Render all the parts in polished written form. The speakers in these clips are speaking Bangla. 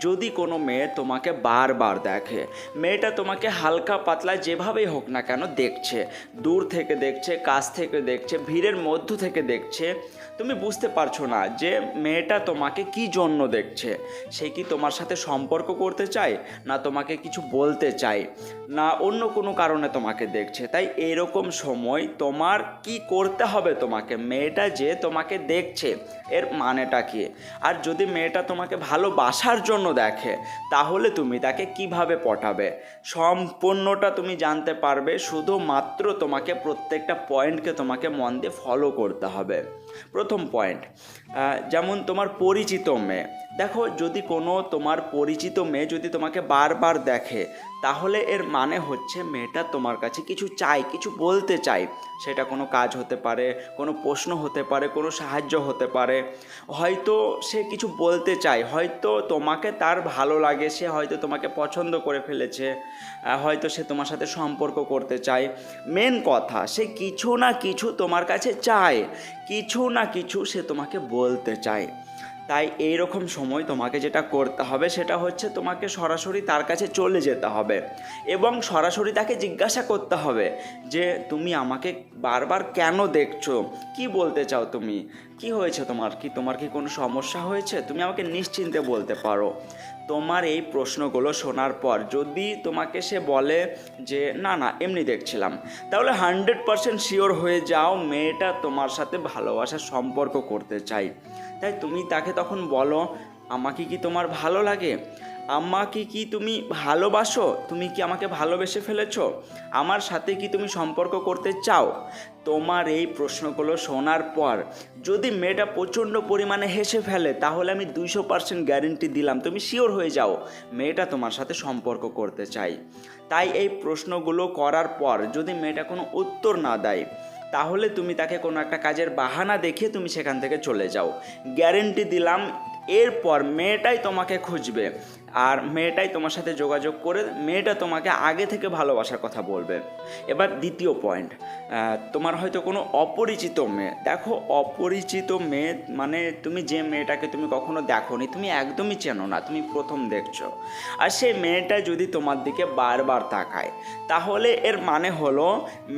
যদি কোনো মেয়ে তোমাকে বারবার দেখে, মেয়েটা তোমাকে হালকা পাতলা যেভাবেই হোক না কেন দেখছে, দূর থেকে দেখছে, কাছ থেকে দেখছে, ভিড়ের মধ্য থেকে দেখছে, তুমি বুঝতে পারছো না যে মেয়েটা তোমাকে কি জন্য দেখছে। সে কি তোমার সাথে সম্পর্ক করতে চায়, না তোমাকে কিছু বলতে চায়, না অন্য কোনো কারণে তোমাকে দেখছে। তাই এরকম সময় তোমার কি করতে হবে, তোমাকে মেয়েটা যে তোমাকে দেখছে এর মানেটা কি। আর যদি মেয়েটা তোমাকে ভালোবাসার জন্য দেখে, তাহলে তুমি তাকে কিভাবে পটাবে সম্পূর্ণটা তুমি জানতে পারবে। শুধুমাত্র তোমাকে প্রত্যেকটা পয়েন্টকে তোমাকে মন দিয়ে ফলো করতে হবে। প্রথম পয়েন্ট, যেমন তোমার পরিচিত মেয়ে। দেখো, যদি কোনো তোমার পরিচিত মেয়ে যদি তোমাকে বারবার দেখে, তাহলে এর মানে হচ্ছে মেয়েটা তোমার কাছে কিছু চাই, কিছু বলতে চাই। সেটা কোনো কাজ হতে পারে, কোনো প্রশ্ন হতে পারে, কোনো সাহায্য হতে পারে। হয়তো সে কিছু বলতে চায়, হয়তো তোমাকে তার ভালো লাগে, সে হয়তো তোমাকে পছন্দ করে ফেলেছে, হয়তো সে তোমার সাথে সম্পর্ক করতে চায়। মেন কথা, সে কিছু না কিছু তোমার কাছে চায়, কিছু না কিছু সে তোমাকে বলতে চায়। তাই এই রকম সময় তোমাকে যেটা করতে হবে সেটা হচ্ছে তোমাকে সরাসরি তার কাছে চলে যেতে হবে এবং সরাসরি তাকে জিজ্ঞাসা করতে হবে যে তুমি আমাকে বারবার কেন দেখছো, কি বলতে চাও, তুমি কি হয়েছে, তোমার কি কোনো সমস্যা হয়েছে, তুমি আমাকে নিশ্চিন্তে বলতে পারো। তোমার এই প্রশ্নগুলো শোনার পর যদি তোমাকে সে বলে যে না না এমনি দেখছিলাম, তাহলে 100% শিওর হয়ে যাও মেয়েটা তোমার সাথে ভালোবাসার সম্পর্ক করতে চাই। তাই তুমি তাকে তখন বলো, আমাকে কি তোমার ভালো লাগে, আমাকে কি তুমি ভালোবাসো, তুমি কি আমাকে ভালোবেসে ফেলেছো, আমার সাথে কি তুমি সম্পর্ক করতে চাও। তোমার এই প্রশ্নগুলো শোনার পর যদি মেয়েটা প্রচণ্ড পরিমাণে হেসে ফেলে, তাহলে আমি 200% গ্যারেন্টি দিলাম, তুমি শিওর হয়ে যাও মেয়েটা তোমার সাথে সম্পর্ক করতে চাই। তাই এই প্রশ্নগুলো করার পর যদি মেয়েটা কোনো উত্তর না দেয়, তাহলে তুমি তাকে কোনো একটা কাজের বাহানা দেখিয়ে তুমি সেখান থেকে চলে যাও। গ্যারেন্টি দিলাম এরপর মেয়েটাই তোমাকে খুঁজবে, আর মেয়েটাই তোমার সাথে যোগাযোগ করে মেয়েটা তোমাকে আগে থেকে ভালোবাসার কথা বলবে। এবার দ্বিতীয় পয়েন্ট, তোমার হয়তো কোনো অপরিচিত মেয়ে। দেখো, অপরিচিত মেয়ে মানে তুমি যে মেয়েটাকে তুমি কখনো দেখোনি, তুমি একদমই চেনো না, তুমি প্রথম দেখছো, আর সেই মেয়েটা যদি তোমার দিকে বারবার তাকায়, তাহলে এর মানে হলো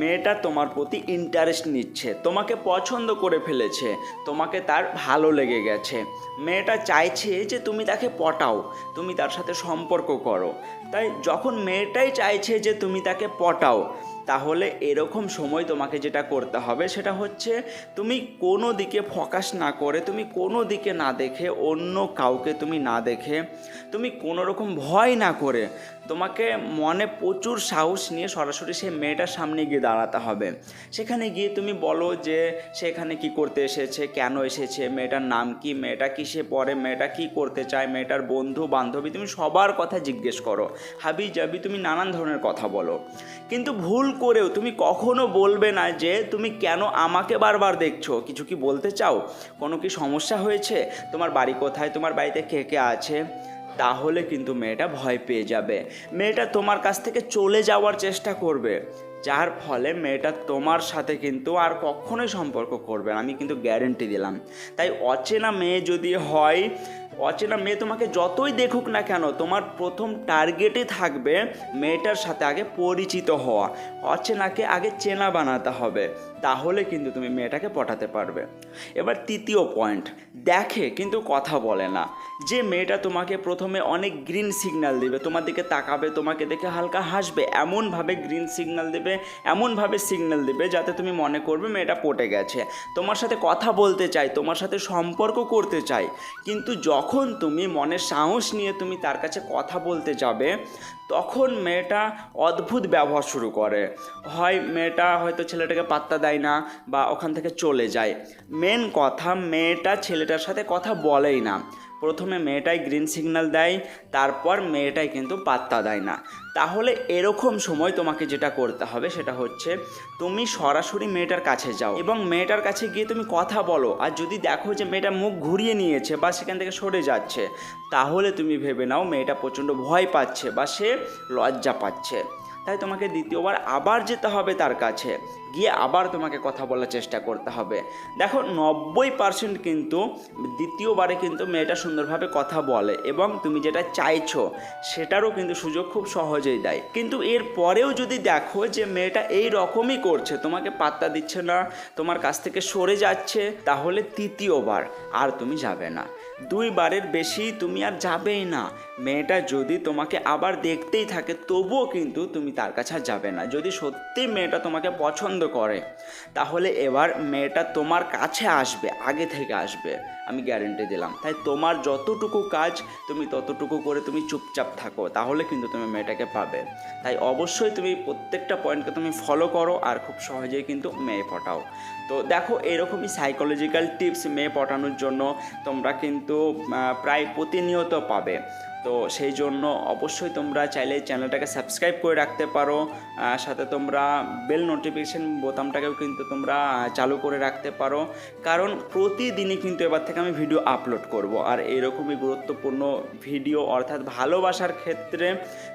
মেয়েটা তোমার প্রতি ইন্টারেস্ট নিচ্ছে, তোমাকে পছন্দ করে ফেলেছে, তোমাকে তার ভালো লেগে গেছে। মেয়েটা চাইছে যে তুমি তাকে পটাও, তুমি তার সাথে সম্পর্ক করো। তাই যখন মেয়েটাই চাইছে যে তুমি তাকে পটাও, তাহলে এরকম সময় তোমাকে যেটা করতে হবে সেটা হচ্ছে তুমি কোনো দিকে ফোকাস না করে, তুমি কোনো দিকে না দেখে, অন্য কাউকে তুমি না দেখে, তুমি কোনো রকম ভয় না করে, তোমাকে মনে প্রচুর সাহস নিয়ে সরাসরি সেই মেয়েটার সামনে গিয়ে দাঁড়াতে হবে। সেখানে গিয়ে তুমি বলো যে সে এখানে কী করতে এসেছে, কেন এসেছে, মেয়েটার নাম কি, মেয়েটা কিসে পড়ে, মেয়েটা কী করতে চায়, মেয়েটার বন্ধু বান্ধবী, তুমি সবার কথা জিজ্ঞেস করো, হাবি জাবি তুমি নানান ধরনের কথা বলো। কিন্তু ভুল করেও তুমি কখনো বলবে না যে তুমি কেন আমাকে বারবার দেখছো, কিছু কি বলতে চাও, কোনো কি সমস্যা হয়েছে, তোমার বাড়ি কোথায়, তোমার বাড়িতে কে কে আছে। তাহলে কিন্তু মেয়েটা ভয় পেয়ে যাবে, মেয়েটা তোমার কাছ থেকে চলে যাওয়ার চেষ্টা করবে, যার ফলে মেয়েটা তোমার সাথে কিন্তু আর কখনোই সম্পর্ক করবে না, আমি কিন্তু গ্যারেন্টি দিলাম। তাই অচেনা মেয়ে যদি হয়, অচেনা মেয়ে তোমাকে যতই দেখুক না কেন, তোমার প্রথম টার্গেটই থাকবে মেয়েটার সাথে আগে পরিচিত হওয়া, অচেনাকে আগে চেনা বানাতে হবে, তাহলে কিন্তু তুমি মেয়েটাকে পটাতে পারবে। এবার তৃতীয় পয়েন্ট, দেখে কিন্তু কথা বলে না। যে মেয়েটা তোমাকে প্রথমে অনেক গ্রিন সিগন্যাল দেবে, তোমার দিকে তাকাবে, তোমাকে দেখে হালকা হাসবে, এমনভাবে গ্রিন সিগন্যাল দেবে, এমনভাবে সিগন্যাল দেবে যাতে তুমি মনে করবে মেয়েটা পটে গেছে, তোমার সাথে কথা বলতে চায়, তোমার সাথে সম্পর্ক করতে চায়। কিন্তু যখন তুমি মনে সাহস নিয়ে তুমি তার কাছে কথা বলতে যাবে, তখন মেয়েটা অদ্ভুত ব্যবহার শুরু করে। হয় মেয়েটা হয়তো ছেলেটাকে পাত্তা দেয় না বা ওখান থেকে চলে যায়। মেন কথা, মেয়েটা ছেলেটার সাথে কথা বলেই না। প্রথমে মেয়েটাই গ্রিন সিগন্যাল দেয়, তারপর মেয়েটাই কিন্তু পাত্তা দেয় না। তাহলে এরকম সময় তোমাকে যেটা করতে হবে সেটা হচ্ছে তুমি সরাসরি মেয়েটার কাছে যাও এবং মেয়েটার কাছে গিয়ে তুমি কথা বলো। আর যদি দেখো যে মেয়েটা মুখ ঘুরিয়ে নিয়েছে বা সেখান থেকে সরে যাচ্ছে, তাহলে তুমি ভেবে নাও মেয়েটা প্রচণ্ড ভয় পাচ্ছে বা সে লজ্জা পাচ্ছে। তাই তোমাকে দ্বিতীয়বার আবার যেতে হবে তার কাছে, গিয়ে আবার তোমাকে কথা বলার চেষ্টা করতে হবে। দেখো 90% কিন্তু দ্বিতীয়বারে কিন্তু মেয়েটা সুন্দরভাবে কথা বলে এবং তুমি যেটা চাইছো সেটারও কিন্তু সুযোগ খুব সহজেই দেয়। কিন্তু এর পরেও যদি দেখো যে মেয়েটা এই রকমই করছে, তোমাকে পাত্তা দিচ্ছে না, তোমার কাছ থেকে সরে যাচ্ছে, তাহলে তৃতীয়বার আর তুমি যাবে না। 2 বারের বেশি তুমি আর যাবেই না। মেয়েটা যদি তোমাকে আবার দেখতেই থাকে তবুও কিন্তু তুমি তার কাছে আর যাবে না। যদি সত্যি মেয়েটা তোমাকে পছন্দ করে তাহলে এবার মেয়েটা তোমার কাছে আসবে, আগে থেকে আসবে, আমি গ্যারেন্টি দিলাম। তাই তোমার যতটুকু কাজ তুমি ততটুকু করে তুমি চুপচাপ থাকো, তাহলে কিন্তু তুমি মেয়েটাকে পাবে। তাই অবশ্যই তুমি প্রত্যেকটা পয়েন্টকে তুমি ফলো করো আর খুব সহজেই কিন্তু মেয়ে পটাও। তো দেখো এরকমই সাইকোলজিক্যাল টিপস মেয়ে পটানোর জন্য তোমরা কিন্তু প্রায় প্রতিনিয়ত পাবে। তো সেই জন্য অবশ্যই তোমরা চাইলে চ্যানেলটাকে সাবস্ক্রাইব করে রাখতে পারো, সাথে তোমরা বেল নোটিফিকেশান বোতামটাকেও কিন্তু তোমরা চালু করে রাখতে পারো, কারণ প্রতিদিনই কিন্তু এবার থেকে আমি ভিডিও আপলোড করব। আর এরকমই গুরুত্বপূর্ণ ভিডিও, অর্থাৎ ভালোবাসার ক্ষেত্রে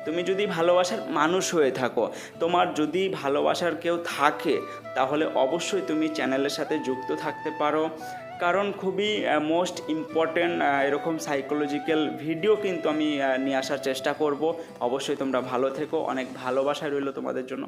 তুমি যদি ভালোবাসার মানুষ হয়ে থাকো, তোমার যদি ভালোবাসার কেউ থাকে, তাহলে অবশ্যই তুমি চ্যানেলের সাথে যুক্ত থাকতে পারো, কারণ খুবই মোস্ট ইম্পর্ট্যান্ট এরকম সাইকোলজিক্যাল ভিডিও কিন্তু আমি নিয়ে আসার চেষ্টা করব। অবশ্যই তোমরা ভালো থেকো, অনেক ভালোবাসা রইল তোমাদের জন্য।